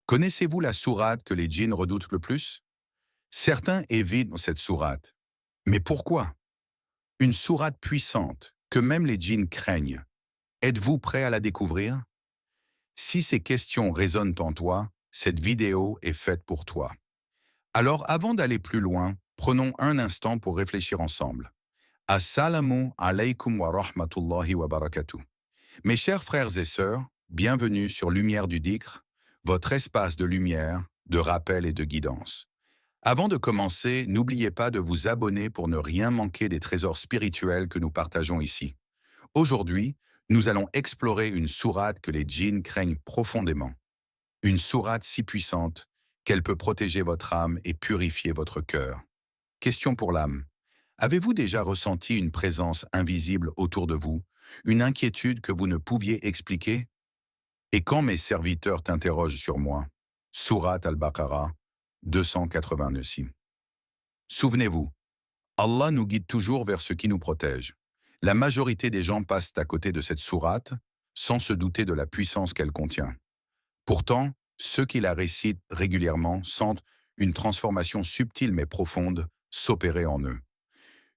Connaissez-vous la sourate que les djinns redoutent le plus? Certains évitent cette sourate. Mais pourquoi? Une sourate puissante que même les djinns craignent. Êtes-vous prêt à la découvrir? Si ces questions résonnent en toi, cette vidéo est faite pour toi. Alors avant d'aller plus loin, prenons un instant pour réfléchir ensemble. Assalamu alaikum wa rahmatullahi wa barakatuh. Mes chers frères et sœurs, bienvenue sur Lumière du Dhikr, votre espace de lumière, de rappel et de guidance. Avant de commencer, n'oubliez pas de vous abonner pour ne rien manquer des trésors spirituels que nous partageons ici. Aujourd'hui, nous allons explorer une sourate que les djinns craignent profondément. Une sourate si puissante qu'elle peut protéger votre âme et purifier votre cœur. Question pour l'âme. Avez-vous déjà ressenti une présence invisible autour de vous, une inquiétude que vous ne pouviez expliquer? Et quand mes serviteurs t'interrogent sur moi, Sourate al-Baqarah 289. Souvenez-vous, Allah nous guide toujours vers ce qui nous protège. La majorité des gens passent à côté de cette sourate sans se douter de la puissance qu'elle contient. Pourtant, ceux qui la récitent régulièrement sentent une transformation subtile mais profonde s'opérer en eux.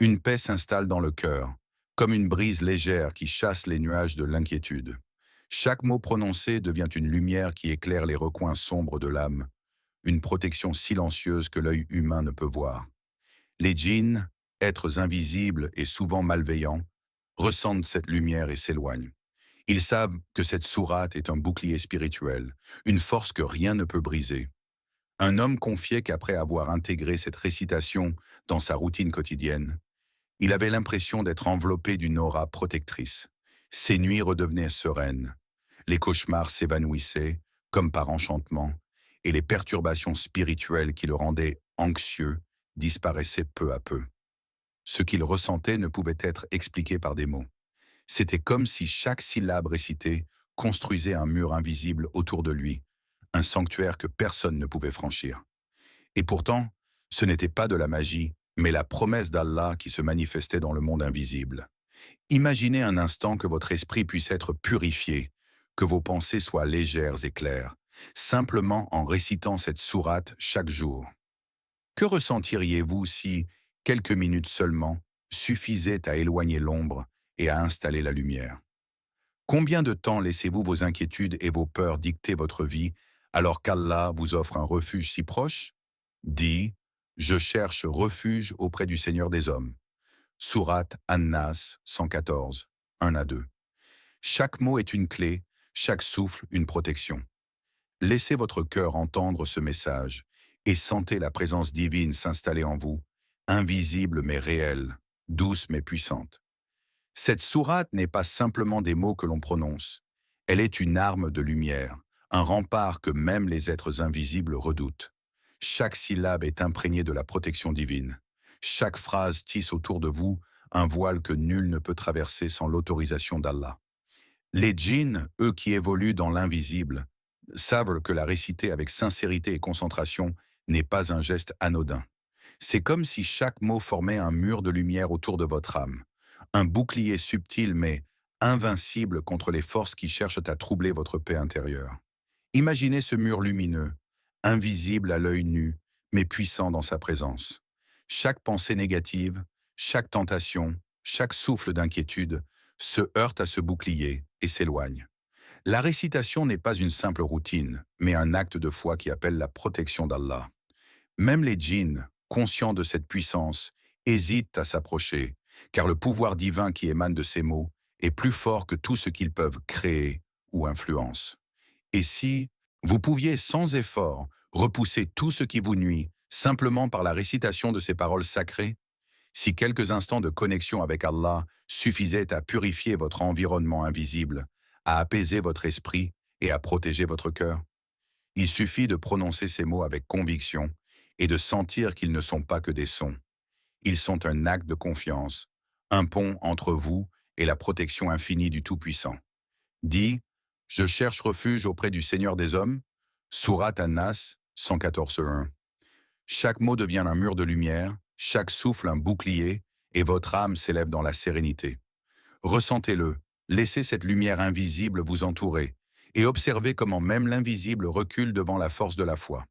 Une paix s'installe dans le cœur, comme une brise légère qui chasse les nuages de l'inquiétude. Chaque mot prononcé devient une lumière qui éclaire les recoins sombres de l'âme, une protection silencieuse que l'œil humain ne peut voir. Les djinns, êtres invisibles et souvent malveillants, ressentent cette lumière et s'éloignent. Ils savent que cette sourate est un bouclier spirituel, une force que rien ne peut briser. Un homme confiait qu'après avoir intégré cette récitation dans sa routine quotidienne, il avait l'impression d'être enveloppé d'une aura protectrice. Ses nuits redevenaient sereines. Les cauchemars s'évanouissaient, comme par enchantement, et les perturbations spirituelles qui le rendaient anxieux disparaissaient peu à peu. Ce qu'il ressentait ne pouvait être expliqué par des mots. C'était comme si chaque syllabe récitée construisait un mur invisible autour de lui, un sanctuaire que personne ne pouvait franchir. Et pourtant, ce n'était pas de la magie, mais la promesse d'Allah qui se manifestait dans le monde invisible. Imaginez un instant que votre esprit puisse être purifié, que vos pensées soient légères et claires, simplement en récitant cette sourate chaque jour. Que ressentiriez-vous si, quelques minutes seulement, suffisaient à éloigner l'ombre et à installer la lumière? Combien de temps laissez-vous vos inquiétudes et vos peurs dicter votre vie alors qu'Allah vous offre un refuge si proche? Dis, je cherche refuge auprès du Seigneur des hommes. Sourate An-Nas 114, 1 à 2. Chaque mot est une clé, chaque souffle une protection. Laissez votre cœur entendre ce message et sentez la présence divine s'installer en vous, invisible mais réelle, douce mais puissante. Cette sourate n'est pas simplement des mots que l'on prononce, elle est une arme de lumière, un rempart que même les êtres invisibles redoutent. Chaque syllabe est imprégnée de la protection divine. Chaque phrase tisse autour de vous un voile que nul ne peut traverser sans l'autorisation d'Allah. Les djinns, eux qui évoluent dans l'invisible, savent que la réciter avec sincérité et concentration n'est pas un geste anodin. C'est comme si chaque mot formait un mur de lumière autour de votre âme, un bouclier subtil mais invincible contre les forces qui cherchent à troubler votre paix intérieure. Imaginez ce mur lumineux, invisible à l'œil nu, mais puissant dans sa présence. Chaque pensée négative, chaque tentation, chaque souffle d'inquiétude se heurte à ce bouclier et s'éloigne. La récitation n'est pas une simple routine, mais un acte de foi qui appelle la protection d'Allah. Même les djinns, conscients de cette puissance, hésitent à s'approcher, car le pouvoir divin qui émane de ces mots est plus fort que tout ce qu'ils peuvent créer ou influence. Et si vous pouviez sans effort repousser tout ce qui vous nuit simplement par la récitation de ces paroles sacrées, si quelques instants de connexion avec Allah suffisaient à purifier votre environnement invisible, à apaiser votre esprit et à protéger votre cœur, il suffit de prononcer ces mots avec conviction et de sentir qu'ils ne sont pas que des sons. Ils sont un acte de confiance, un pont entre vous et la protection infinie du Tout-Puissant. Dis, je cherche refuge auprès du Seigneur des hommes, Sourate An-Nas 114.1. Chaque mot devient un mur de lumière, chaque souffle un bouclier, et votre âme s'élève dans la sérénité. Ressentez-le, laissez cette lumière invisible vous entourer, et observez comment même l'invisible recule devant la force de la foi.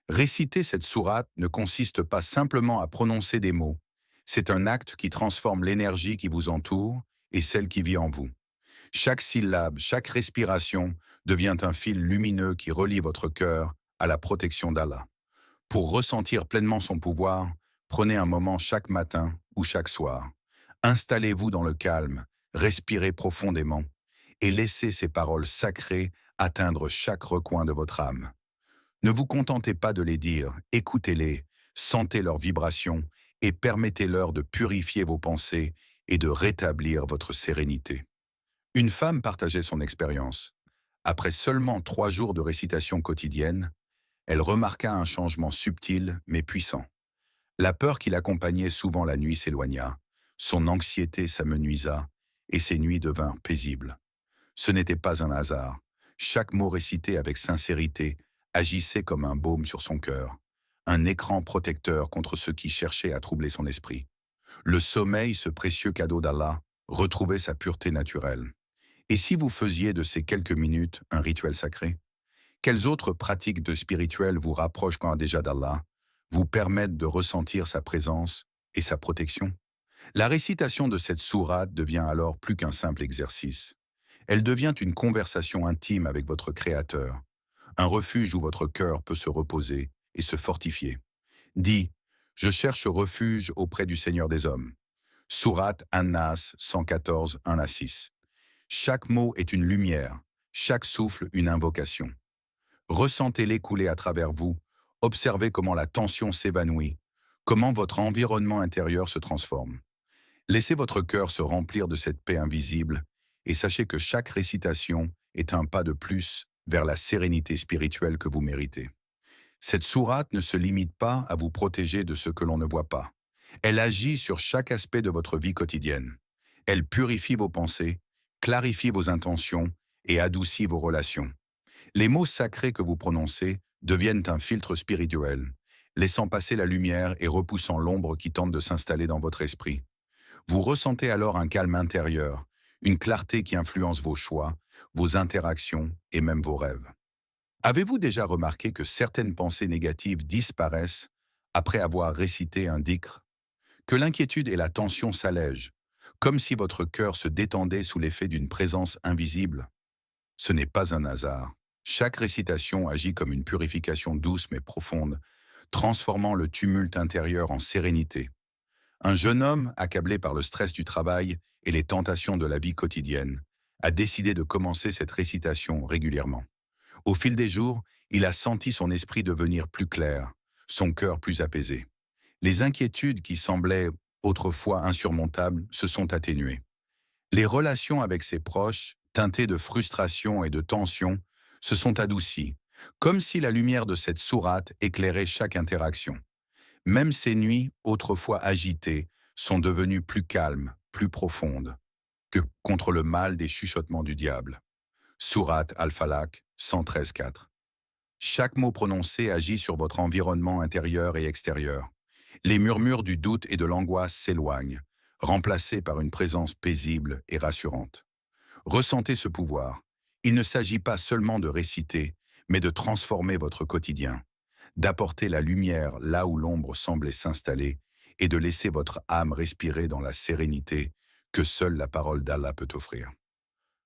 Réciter cette sourate ne consiste pas simplement à prononcer des mots, c'est un acte qui transforme l'énergie qui vous entoure et celle qui vit en vous. Chaque syllabe, chaque respiration devient un fil lumineux qui relie votre cœur à la protection d'Allah. Pour ressentir pleinement son pouvoir, prenez un moment chaque matin ou chaque soir. Installez-vous dans le calme, respirez profondément et laissez ces paroles sacrées atteindre chaque recoin de votre âme. Ne vous contentez pas de les dire, écoutez-les, sentez leurs vibrations et permettez-leur de purifier vos pensées et de rétablir votre sérénité. Une femme partageait son expérience. Après seulement 3 jours de récitation quotidienne, elle remarqua un changement subtil mais puissant. La peur qui l'accompagnait souvent la nuit s'éloigna, son anxiété s'amenuisa et ses nuits devinrent paisibles. Ce n'était pas un hasard. Chaque mot récité avec sincérité agissait comme un baume sur son cœur, un écran protecteur contre ceux qui cherchaient à troubler son esprit. Le sommeil, ce précieux cadeau d'Allah, retrouvait sa pureté naturelle. Et si vous faisiez de ces quelques minutes un rituel sacré? Quelles autres pratiques de spirituel vous rapprochent quand déjà d'Allah, vous permettent de ressentir sa présence et sa protection? La récitation de cette sourate devient alors plus qu'un simple exercice. Elle devient une conversation intime avec votre Créateur, un refuge où votre cœur peut se reposer et se fortifier. Dis, je cherche refuge auprès du Seigneur des hommes. Sourate An-Nas 114, 1 à 6. Chaque mot est une lumière, chaque souffle une invocation. Ressentez-les couler à travers vous, observez comment la tension s'évanouit, comment votre environnement intérieur se transforme. Laissez votre cœur se remplir de cette paix invisible et sachez que chaque récitation est un pas de plus vers la sérénité spirituelle que vous méritez. Cette sourate ne se limite pas à vous protéger de ce que l'on ne voit pas. Elle agit sur chaque aspect de votre vie quotidienne. Elle purifie vos pensées, clarifie vos intentions et adoucit vos relations. Les mots sacrés que vous prononcez deviennent un filtre spirituel, laissant passer la lumière et repoussant l'ombre qui tente de s'installer dans votre esprit. Vous ressentez alors un calme intérieur, une clarté qui influence vos choix, vos interactions et même vos rêves. Avez-vous déjà remarqué que certaines pensées négatives disparaissent après avoir récité un dhikr? Que l'inquiétude et la tension s'allègent, comme si votre cœur se détendait sous l'effet d'une présence invisible? Ce n'est pas un hasard. Chaque récitation agit comme une purification douce mais profonde, transformant le tumulte intérieur en sérénité. Un jeune homme, accablé par le stress du travail et les tentations de la vie quotidienne, a décidé de commencer cette récitation régulièrement. Au fil des jours, il a senti son esprit devenir plus clair, son cœur plus apaisé. Les inquiétudes qui semblaient autrefois insurmontables se sont atténuées. Les relations avec ses proches, teintées de frustration et de tension, se sont adoucies, comme si la lumière de cette sourate éclairait chaque interaction. Même ces nuits, autrefois agitées, sont devenues plus calmes, plus profondes, que contre le mal des chuchotements du diable. Sourate Al-Falaq 113.4. Chaque mot prononcé agit sur votre environnement intérieur et extérieur. Les murmures du doute et de l'angoisse s'éloignent, remplacés par une présence paisible et rassurante. Ressentez ce pouvoir. Il ne s'agit pas seulement de réciter, mais de transformer votre quotidien, d'apporter la lumière là où l'ombre semblait s'installer et de laisser votre âme respirer dans la sérénité que seule la parole d'Allah peut offrir.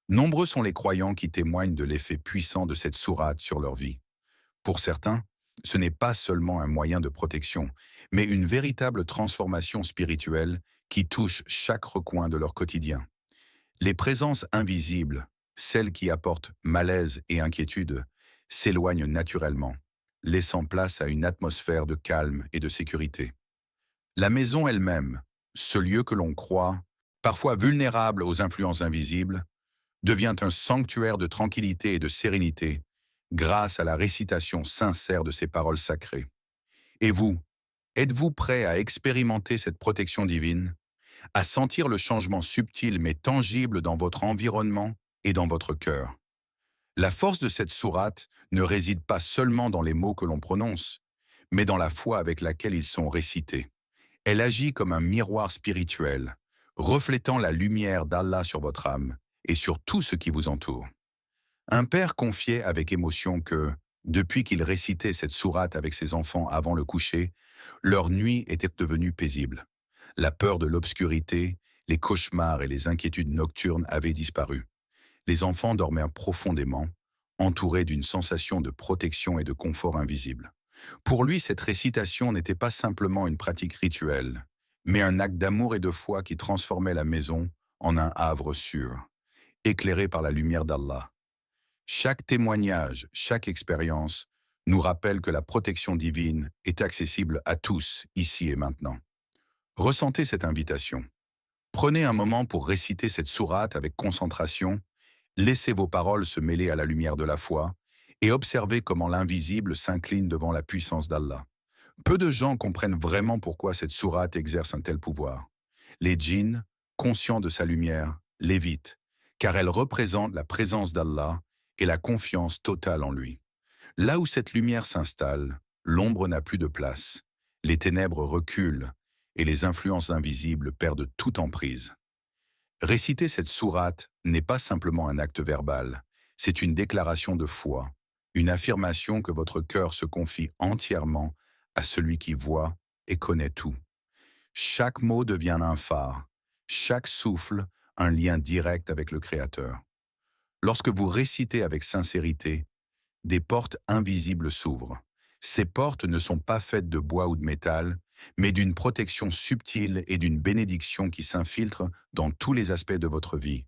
Nombreux sont les croyants qui témoignent de l'effet puissant de cette sourate sur leur vie. Pour certains, ce n'est pas seulement un moyen de protection, mais une véritable transformation spirituelle qui touche chaque recoin de leur quotidien. Les présences invisibles, celles qui apportent malaise et inquiétude, s'éloignent naturellement, laissant place à une atmosphère de calme et de sécurité. La maison elle-même, ce lieu que l'on croit, parfois vulnérable aux influences invisibles, devient un sanctuaire de tranquillité et de sérénité grâce à la récitation sincère de ces paroles sacrées. Et vous, êtes-vous prêt à expérimenter cette protection divine, à sentir le changement subtil mais tangible dans votre environnement et dans votre cœur? La force de cette sourate ne réside pas seulement dans les mots que l'on prononce, mais dans la foi avec laquelle ils sont récités. Elle agit comme un miroir spirituel, reflétant la lumière d'Allah sur votre âme et sur tout ce qui vous entoure. Un père confiait avec émotion que, depuis qu'il récitait cette sourate avec ses enfants avant le coucher, leur nuit était devenue paisible. La peur de l'obscurité, les cauchemars et les inquiétudes nocturnes avaient disparu. Les enfants dormaient profondément, entourés d'une sensation de protection et de confort invisible. Pour lui, cette récitation n'était pas simplement une pratique rituelle, mais un acte d'amour et de foi qui transformait la maison en un havre sûr, éclairé par la lumière d'Allah. Chaque témoignage, chaque expérience nous rappelle que la protection divine est accessible à tous, ici et maintenant. Ressentez cette invitation. Prenez un moment pour réciter cette sourate avec concentration, laissez vos paroles se mêler à la lumière de la foi et observez comment l'invisible s'incline devant la puissance d'Allah. Peu de gens comprennent vraiment pourquoi cette sourate exerce un tel pouvoir. Les djinns, conscients de sa lumière, l'évitent, car elle représente la présence d'Allah et la confiance totale en lui. Là où cette lumière s'installe, l'ombre n'a plus de place, les ténèbres reculent et les influences invisibles perdent toute emprise. Réciter cette sourate n'est pas simplement un acte verbal, c'est une déclaration de foi, une affirmation que votre cœur se confie entièrement à celui qui voit et connaît tout. Chaque mot devient un phare, chaque souffle un lien direct avec le Créateur. Lorsque vous récitez avec sincérité, des portes invisibles s'ouvrent. Ces portes ne sont pas faites de bois ou de métal, mais d'une protection subtile et d'une bénédiction qui s'infiltre dans tous les aspects de votre vie.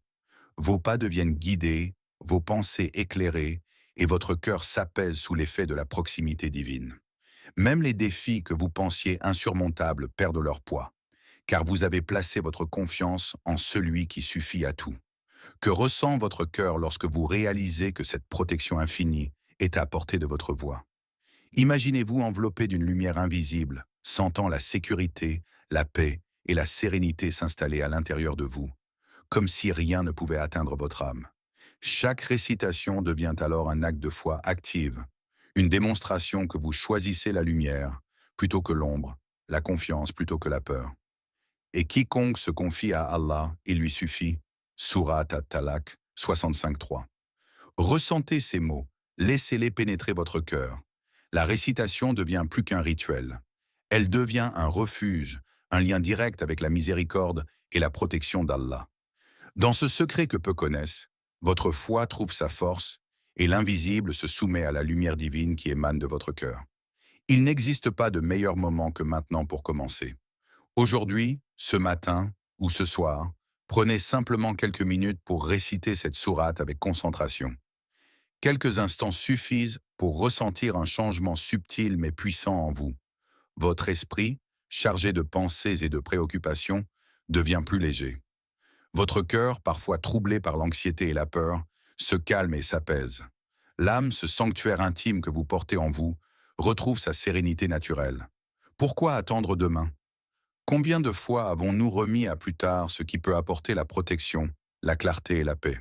Vos pas deviennent guidés, vos pensées éclairées, et votre cœur s'apaise sous l'effet de la proximité divine. Même les défis que vous pensiez insurmontables perdent leur poids, car vous avez placé votre confiance en celui qui suffit à tout. Que ressent votre cœur lorsque vous réalisez que cette protection infinie est à portée de votre voix? Imaginez-vous enveloppé d'une lumière invisible, sentant la sécurité, la paix et la sérénité s'installer à l'intérieur de vous, comme si rien ne pouvait atteindre votre âme. Chaque récitation devient alors un acte de foi active, une démonstration que vous choisissez la lumière plutôt que l'ombre, la confiance plutôt que la peur. Et quiconque se confie à Allah, il lui suffit. Surat At-Talaq 65.3. Ressentez ces mots, laissez-les pénétrer votre cœur. La récitation devient plus qu'un rituel. Elle devient un refuge, un lien direct avec la miséricorde et la protection d'Allah. Dans ce secret que peu connaissent, votre foi trouve sa force et l'invisible se soumet à la lumière divine qui émane de votre cœur. Il n'existe pas de meilleur moment que maintenant pour commencer. Aujourd'hui, ce matin ou ce soir, prenez simplement quelques minutes pour réciter cette sourate avec concentration. Quelques instants suffisent pour ressentir un changement subtil mais puissant en vous. Votre esprit, chargé de pensées et de préoccupations, devient plus léger. Votre cœur, parfois troublé par l'anxiété et la peur, se calme et s'apaise. L'âme, ce sanctuaire intime que vous portez en vous, retrouve sa sérénité naturelle. Pourquoi attendre demain? Combien de fois avons-nous remis à plus tard ce qui peut apporter la protection, la clarté et la paix?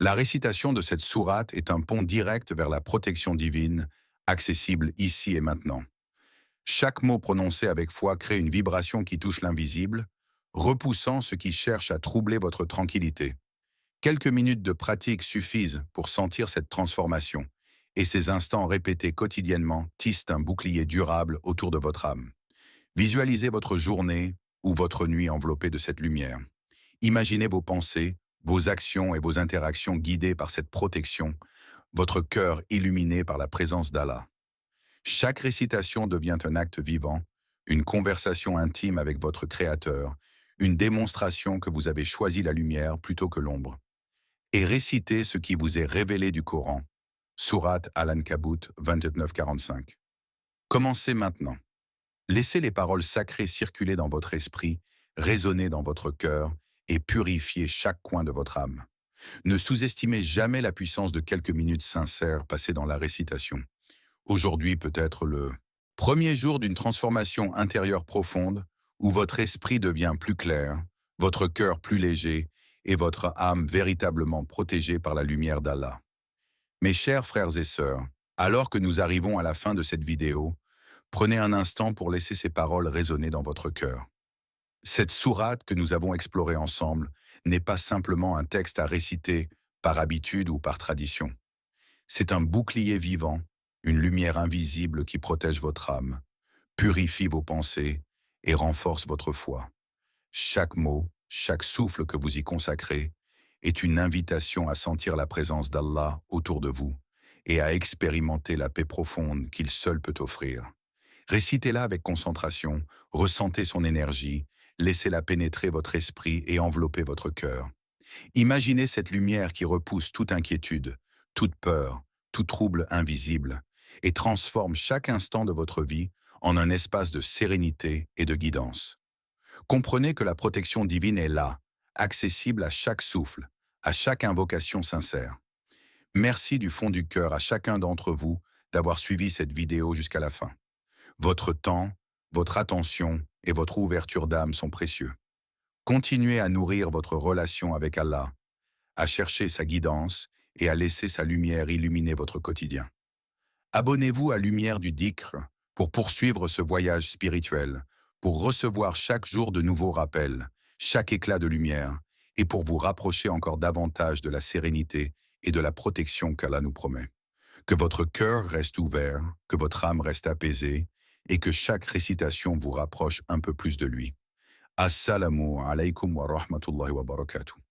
La récitation de cette sourate est un pont direct vers la protection divine, accessible ici et maintenant. Chaque mot prononcé avec foi crée une vibration qui touche l'invisible, repoussant ce qui cherche à troubler votre tranquillité. Quelques minutes de pratique suffisent pour sentir cette transformation, et ces instants répétés quotidiennement tissent un bouclier durable autour de votre âme. Visualisez votre journée ou votre nuit enveloppée de cette lumière. Imaginez vos pensées, vos actions et vos interactions guidées par cette protection, votre cœur illuminé par la présence d'Allah. Chaque récitation devient un acte vivant, une conversation intime avec votre Créateur, une démonstration que vous avez choisi la lumière plutôt que l'ombre. Et récitez ce qui vous est révélé du Coran. Surat Al-Ankabut 29-45. Commencez maintenant. Laissez les paroles sacrées circuler dans votre esprit, résonner dans votre cœur et purifier chaque coin de votre âme. Ne sous-estimez jamais la puissance de quelques minutes sincères passées dans la récitation. Aujourd'hui peut être le premier jour d'une transformation intérieure profonde où votre esprit devient plus clair, votre cœur plus léger et votre âme véritablement protégée par la lumière d'Allah. Mes chers frères et sœurs, alors que nous arrivons à la fin de cette vidéo, prenez un instant pour laisser ces paroles résonner dans votre cœur. Cette sourate que nous avons explorée ensemble n'est pas simplement un texte à réciter par habitude ou par tradition. C'est un bouclier vivant, une lumière invisible qui protège votre âme, purifie vos pensées et renforce votre foi. Chaque mot, chaque souffle que vous y consacrez est une invitation à sentir la présence d'Allah autour de vous et à expérimenter la paix profonde qu'il seul peut offrir. Récitez-la avec concentration, ressentez son énergie, laissez-la pénétrer votre esprit et envelopper votre cœur. Imaginez cette lumière qui repousse toute inquiétude, toute peur, tout trouble invisible, et transforme chaque instant de votre vie en un espace de sérénité et de guidance. Comprenez que la protection divine est là, accessible à chaque souffle, à chaque invocation sincère. Merci du fond du cœur à chacun d'entre vous d'avoir suivi cette vidéo jusqu'à la fin. Votre temps, votre attention et votre ouverture d'âme sont précieux. Continuez à nourrir votre relation avec Allah, à chercher sa guidance et à laisser sa lumière illuminer votre quotidien. Abonnez-vous à Lumière du Dhikr pour poursuivre ce voyage spirituel, pour recevoir chaque jour de nouveaux rappels, chaque éclat de lumière, et pour vous rapprocher encore davantage de la sérénité et de la protection qu'Allah nous promet. Que votre cœur reste ouvert, que votre âme reste apaisée, et que chaque récitation vous rapproche un peu plus de lui. Assalamu alaikum wa rahmatullahi wa barakatuh.